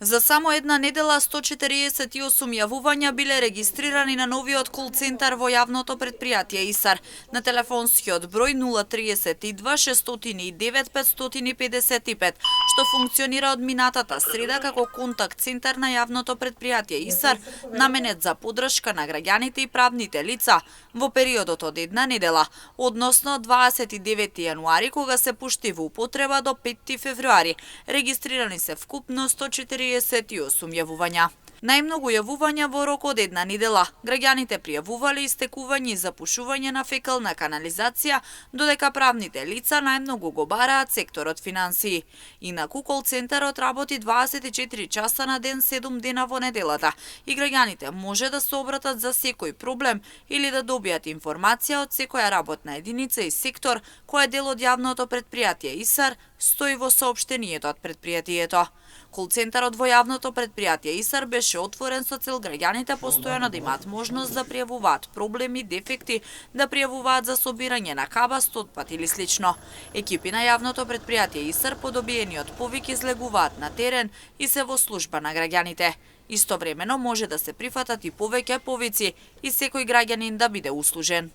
За само една недела 148 јавувања биле регистрирани на новиот кол-центар во јавното предпријатие ИСАР на телефонскиот број 032 609 555, што функционира од минатата среда како контакт центар на јавното предпријатие ИСАР, наменет за подршка на граѓаните и правните лица во периодот од една недела, односно 29 јануари кога се пушти во употреба до 5 февруари. Регистрирани се вкупно 148 јавувања. Најмногу јавувања во рок од една недела. Граѓаните пријавувале истекување и запушување на фекална канализација, додека правните лица најмногу го бараат секторот финансии. Инаку кол-центарот работи 24 часа на ден, 7 дена во неделата и граѓаните може да се обратат за секој проблем или да добијат информација од секоја работна единица и сектор кој е дел од јавното предпријатие ИСАР, стои во соопштението од предпријатието. Кол-центарот во јавното предпријатие ИСАР беше отворен со цел граѓаните постојано да имаат можност да пријавуваат проблеми, дефекти, да пријавуваат за собирање на кабаст, отпад или слично. Екипи на јавното предпријатие ИСАР по добиени од повик излегуваат на терен и се во служба на граѓаните. Истовремено може да се прифатат и повеќе повици и секој граѓанин да биде услужен.